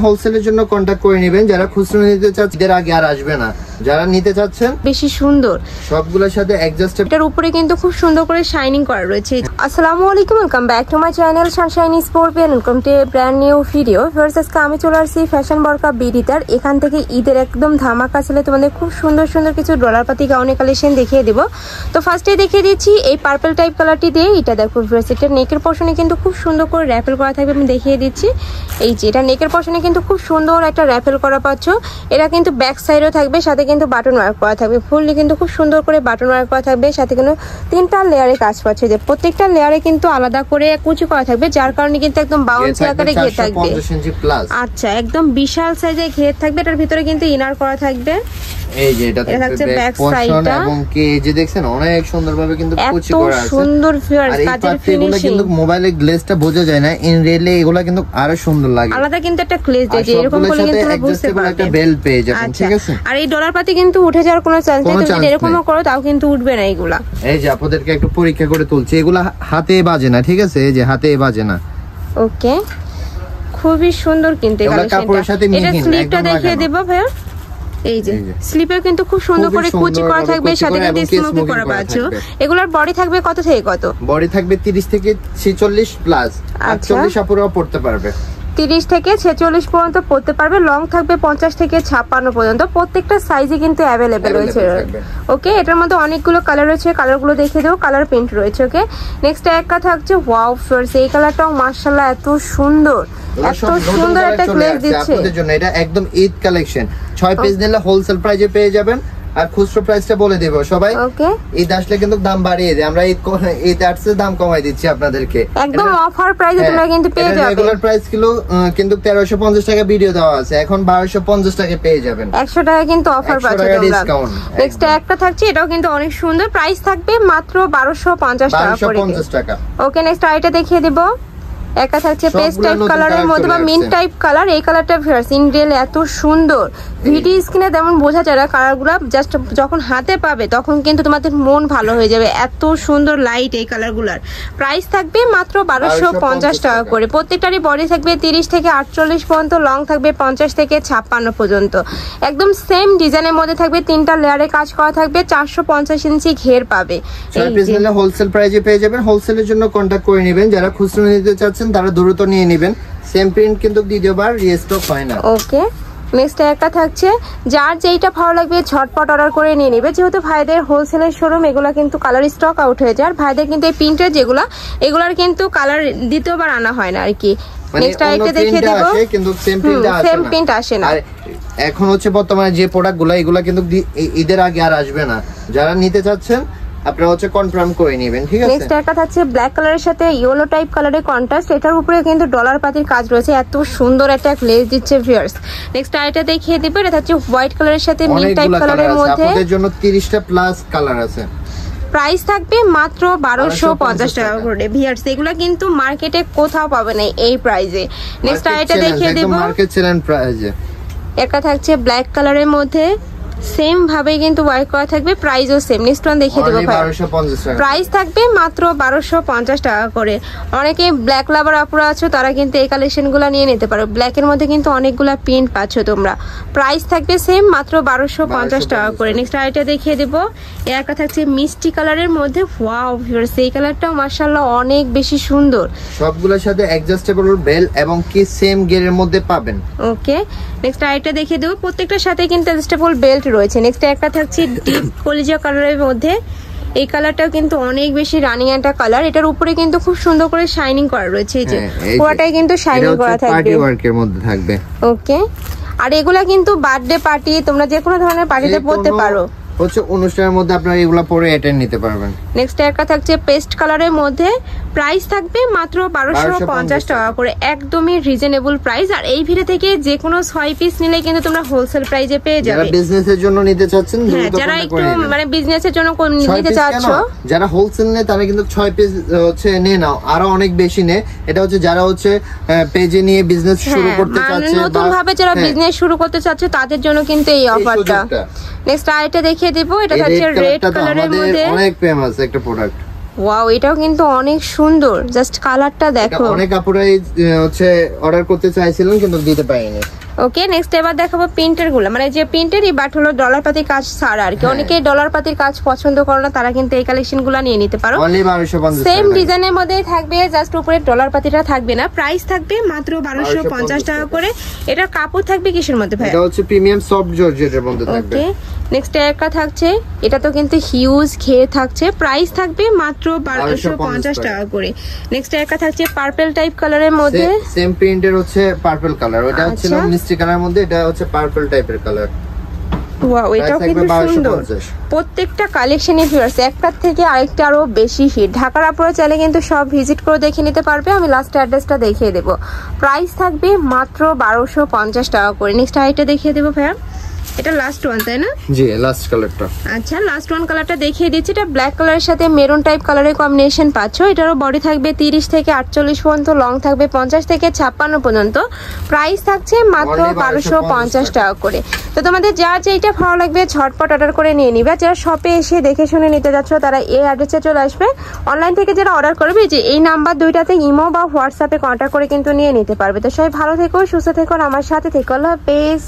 হোলসেলের জন্য কন্টাক্ট করে নেবেন। যারা খুচরো নিতে চাচ্ছেন এর আগে আর আসবে না, যারা নিতে চাচ্ছেন বেশি সুন্দর সবগুলোর সাথে অ্যাডজাস্টেবল, এটার উপরে কিন্তু খুব সুন্দর করে শাইনিং করা রয়েছে। আসসালামু আলাইকুম, welcome back to my channel Sunshine scorpion, welcome to brand new video. First আজকে আমি চলে আসছি ফ্যাশন বরকা বিডিটার। এখান থেকে ঈদের একদম ধামাকা সেলে তোমাদের খুব সুন্দর সুন্দর কিছু ডলার পাতি গাউনের কালেকশন দেখিয়ে দেবো। তো ফার্স্টে দেখিয়ে দিচ্ছি এই পার্পল টাইপ কালারটি দিয়ে। এটা দেখো এটার নেকের পোর্শনে কিন্তু খুব সুন্দর করে র্যাপেল করা থাকবে। আমি দেখিয়ে দিচ্ছি, এই যে এটা নেকের পোর্শনে কিন্তু খুব সুন্দর একটা র্যাপেল করা পাচ্ছ। এটা কিন্তু ব্যাক সাইডও থাকবে, সাথে কিন্তু বাটন ওয়ার্ক করা থাকবে। ফুললি কিন্তু খুব সুন্দর করে বাটন ওয়ার্ক করা থাকবে, সাথে কিন্তু 3টা লেয়ারে কাজ পাচ্ছে। যে প্রত্যেকটা লেয়ারে কিন্তু আলাদা করে কুচি করা থাকবে, যার কারণে কিন্তু একদম বাউন্সি আকারে ঘের থাকবে। আচ্ছা, একদম বিশাল সাইজে ঘের থাকবে। এটার ভিতরে কিন্তু ইনার করা থাকবে। এই যে এটা থাকছে ব্যাক সাইডটা, এবং কি এই যে দেখছেন অনেক সুন্দরভাবে কিন্তু কুচি করা আছে। সুন্দর ফিয়ার্স কাজের ফিনিশিং, কিন্তু মোবাইলে গ্লেজটা বোঝা যায় না, ইন রিয়েলি এগুলা কিন্তু আরো সুন্দর লাগে। আলাদা কিন্তু একটা গ্লেজ দেয়, যে এরকম করে কিন্তু তোমরা বুঝতে পারবে একটা বেল্ট পেয়ে যাবেন। ঠিক আছে, আর এই ডলার পাতি কিন্তু উঠে যাওয়ার কোনো চান্স নেই। তুমি যদি এরকমও করো তাও কিন্তু উঠবে না এগুলা। এই যে আপনাদেরকে একটু পরীক্ষা করে তুলছি, এগুলা হাতে বাজে না। ঠিক আছে, এই যে হাতে বাজে না। ওকে, খুবই সুন্দর কিন্তু এই কালেকশনটা। এটা স্লিপটা দেখিয়ে দেব ভাইয়া। এই যে স্লিপে কিন্তু খুব সুন্দর করে কুচি করা থাকবে, সাথে কিন্তু স্মোকি করা পাচ্ছ। এগুলোর বডি থাকবে কত থেকে কত? বডি থাকবে 30 থেকে 46 প্লাস, 48 আপুরাও পড়তে পারবে। 30 থেকে 46 পর্যন্ত পড়তে পারবে। লং থাকবে 50 থেকে 56 পর্যন্ত। প্রত্যেকটা সাইজে কিন্তু অ্যাভেলেবেল রয়েছে। ওকে, এটার মধ্যে অনেকগুলো কালার রয়েছে, কালারগুলো দেখে দেবো। কালার প্রিন্ট রয়েছে। ওকে, নেক্সট একটা থাকছে ওয়াও ফ্লোর্স। এই কালারটাও মাশাআল্লাহ এত সুন্দর, এত সুন্দর একটা গ্লেজ দিচ্ছে আপনাদের জন্য। এটা একদম ঈদ কালেকশন। 6 পিস নিলে হোলসেল প্রাইসে পেয়ে যাবেন। আর খুচরো প্রাইসটা বলে দেব সবাই। ওকে, ঈদ আসলে কিন্তু দাম বাড়িয়ে দেয়, আমরা ঈদ আসছে দাম কমাই দিচ্ছি আপনাদেরকে। একদম অফার প্রাইসে তোমরা কিন্তু পেয়ে যাবে। রেগুলার প্রাইস কিলো কিন্তু 1350 টাকা ভিডিও দেওয়া আছে, এখন 1250 টাকা পেয়ে যাবেন। 100 টাকা কিন্তু অফার পাচ্ছ তোমরা। নেক্সট একটা থাকছে, এটাও কিন্তু অনেক সুন্দর। প্রাইস থাকবে মাত্র 1250 টাকা করে। ওকে, নেক্সট আইটা দেখিয়ে দেব। একটা থাকছে পেস্ট টাইপ কালারের মধ্যে বা মিন্ট টাইপ কালার। এই কালারটা ইন রিয়েল এত সুন্দর, ভিডিও স্ক্রিনে তেমন বোঝা যায় না। কালারগুলো জাস্ট যখন হাতে পাবে তখন কিন্তু তোমাদের মন ভালো হয়ে যাবে, এত সুন্দর লাইট এই কালারগুলোর। প্রাইস থাকবে মাত্র 1250 টাকা করে। প্রত্যেকটারই বডি থাকবে 30 থেকে 48 পর্যন্ত, লং থাকবে 50 থেকে 56 পর্যন্ত। একদম সেম ডিজাইনের মধ্যে থাকবে, 3টা লেয়ারে কাজ করা থাকবে। 450 ইঞ্চি ঘের পাবে। হোলসেল প্রাইসে পেয়ে যাবেন। হোলসেলের জন্য কন্টাক্ট করে নেবেন। যারা খুচরো নিতে চাচ্ছেন তারা দ্রুত নিয়ে নেবেন। সেম প্রিন্ট কিন্তু দ্বিতীয়বার রিস্টক হয় না। ওকে, নেক্সট একটা থাকছে, যার যেইটা ভালো লাগবে ঝটপট অর্ডার করে নিয়ে নেবে। যেহেতু ভাইদের হোলসেলের শোরুম, এগুলা কিন্তু কালার স্টক আউট হয়ে যায়। আর ভাইদের কিন্তু এই প্রিন্টের যেগুলা, এগুলার কিন্তু কালার দ্বিতীয়বার আনা হয় না আর কি। নেক্সট আইটা দেখিয়ে দেব, কিন্তু সেম প্রিন্ট আসে না। এখন হচ্ছে বর্তমানে যে প্রোডাক্টগুলো, এগুলা কিন্তু ঈদের আগে আর আসবে না। যারা নিতে চাচ্ছেন আপনারা হচ্ছে কনফার্ম করে নেবেন। ঠিক আছে, নেক্সট একটা থাকছে ব্ল্যাক কালারের সাথে ইয়েলো টাইপ কালারের কন্ট্রাস্ট। এটার উপরে কিন্তু ডলার পাতির কাজ রয়েছে, এত সুন্দর একটা গ্লেজ দিচ্ছে ভিউয়ার্স। নেক্সট আইটা দেখিয়ে দিব, এটা হচ্ছে হোয়াইট কালারের সাথে মিন্ট টাইপ কালারের মধ্যে। আপনাদের জন্য 30টা প্লাস কালার আছে। প্রাইস থাকবে মাত্র 1250 টাকা করে ভিউয়ার্স। এগুলো কিন্তু মার্কেটে কোথাও পাবে না এই প্রাইসে। নেক্সট আইটা দেখিয়ে দেব, মার্কেট চ্যালেঞ্জ প্রাইসে একটা থাকছে ব্ল্যাক কালারের মধ্যে, সেম ভাবে কিন্তু ওয়ার্ক করা থাকবে। প্রাইসও সেম। নেক্সট ওয়ান দেখিয়ে দেবো। প্রাইস থাকবে মাত্র 1250 টাকা করে। অনেকে ব্ল্যাক লাভার আপুরা আছো, তারা কিন্তু এই কালেকশনগুলো নিয়ে নিতে পারো। ব্ল্যাকের মধ্যে কিন্তু অনেকগুলা প্রিন্ট পাচ্ছ তোমরা। প্রাইস থাকবে সেম, মাত্র 1250 টাকা করে। নেক্সট আইটা দেখিয়ে দেবো, এর একটা থাকছে মিষ্টি কালারের মধ্যে। ওয়াও ভিউয়ার্স, এই কালারটাও মাশাআল্লাহ অনেক বেশি সুন্দর। সবগুলোর সাথে অ্যাডজাস্টেবল বেল এবং কি সেম গিয়ারের মধ্যে পাবেন। ওকে, নেক্সট আইটা দেখিয়ে দেবো। প্রত্যেকটার সাথে কিন্তু অ্যাডজাস্টেবল বেল্ট রয়েছে। নেক্সট একটা থাকছে ডিপ কলিজা কালারের মধ্যে। এই কালারটাও কিন্তু অনেক বেশি রানিং একটা কালার। এটার উপরে কিন্তু খুব সুন্দর করে শাইনিং করা রয়েছে। এই যে পুরোটাই কিন্তু শাইনিং করা থাকবে, পার্টি ওয়ার্কের মধ্যে থাকবে। ওকে, আর এগুলা কিন্তু বার্থডে পার্টি, তোমরা যে কোনো ধরনের পার্টিতে পরতে পারো। হচ্ছে অনুষ্ঠানের মধ্যে আপনারা এগুলা পরে অ্যাটেন্ড নিতে পারবেন। নেক্সট একটা থাকছে পেস্ট কালারের মধ্যে। প্রাইস থাকবে মাত্র 1250 টাকা করে, একদমই রিজনেবল প্রাইস। আর এই ভিডিও থেকে যে কোনো 6 পিস নিলে কিন্তু তোমরা হোলসেল প্রাইসে পেয়ে যাবে। যারা বিজনেসের জন্য নিতে চাচ্ছেন, যারা একটু মানে বিজনেসের জন্য নিতে চাচ্ছ, যারা হোলসেল নেয় তারা কিন্তু 6 পিস হচ্ছে নিয়ে নাও, আরো অনেক বেশি নেয়। এটা হচ্ছে যারা হচ্ছে পেজে নিয়ে বিজনেস শুরু করতে চাচ্ছে, নতুন ভাবে যারা বিজনেস শুরু করতে চাচ্ছে তাদের জন্য কিন্তু এই অফারটা। নেক্সট আইটা দেখিয়ে দিব, এটা হচ্ছে রেড কালারের মধ্যে, অনেক ফেমাস একটা প্রোডাক্ট। ওয়াও, এটাও কিন্তু অনেক সুন্দর, জাস্ট কালারটা দেখো। অনেক আপুরাই হচ্ছে অর্ডার করতে চাইছিলেন কিন্তু দিতে পারিনি। ওকে, নেক্সট এবার দেখাবো প্রিন্টের গুলো, মানে যে প্রিন্টেরই বাট হলো ডলার পাতির কাজ ছাড়া আর কি। অনেকে ডলার পাতির কাজ পছন্দ করে না, তারা কিন্তু এই কালেকশন গুলো নিয়ে নিতে পারো। সেম ডিজাইনের মধ্যেই থাকবে, জাস্ট উপরে ডলার পাতিটা থাকবে না। প্রাইস থাকবে মাত্র 1250 টাকা করে। এটা কাপড় থাকবে কিসের মধ্যে ভাই? এটা হচ্ছে প্রিমিয়াম সফট জর্জেটের মধ্যে থাকবে। ওকে, নেক্সট একটা থাকছে, এটা তো কিন্তু হিউজ ঘের থাকছে। প্রাইস থাকবে মাত্র 1250 টাকা করে। নেক্সট একটা থাকছে পার্পল টাইপ কালারের মধ্যে, সেম প্রিন্টের হচ্ছে পার্পল কালার। ওটা হচ্ছে মিষ্টি কালারের মধ্যে, এটা হচ্ছে পার্পল টাইপের কালার। ওয়াও, এটাও কিন্তু সুন্দর। প্রত্যেকটা কালেকশনে ভিউয়ার্স একটার থেকে আরেকটা আরো বেশি হিট। ঢাকার আপুরা চাইলে কিন্তু সব ভিজিট করে দেখে নিতে পারবে। আমি লাস্ট অ্যাড্রেসটা দেখিয়ে দেব। প্রাইস থাকবে মাত্র 1250 টাকা করে। নেক্সট আরেকটা দেখিয়ে দেবো ভাইয়া। এটা লাস্ট ওয়ান তাই না? জি, লাস্ট কালারটা। আচ্ছা, লাস্ট ওয়ান কালারটা দেখিয়ে দিচ্ছি। এটা ব্ল্যাক কালারের সাথে মেরুন টাইপ কালারের কম্বিনেশন পাচ্ছ। এটারও বডি থাকবে 30 থেকে 48 পর্যন্ত, লং থাকবে 50 থেকে 56 পর্যন্ত। প্রাইস থাকছে মাত্র 1250 টাকা করে। তো তোমাদের যার যেটা ভালো লাগবে ঝটপট অর্ডার করে নিয়ে নিবে। যারা শপে এসে দেখে শুনে নিতে যাচ্ছ তারা এই অ্যাড্রেসে চলে আসবে। অনলাইন থেকে যারা অর্ডার করবে, যে এই নাম্বার দুইটাতে ইমো বা হোয়াটসঅ্যাপে কন্ট্যাক্ট করে কিন্তু নিয়ে নিতে পারবে। তো সবাই ভালো থেকো, সুস্থ থেকো, আমার সাথে থেকো। আল্লাহ হাফেজ।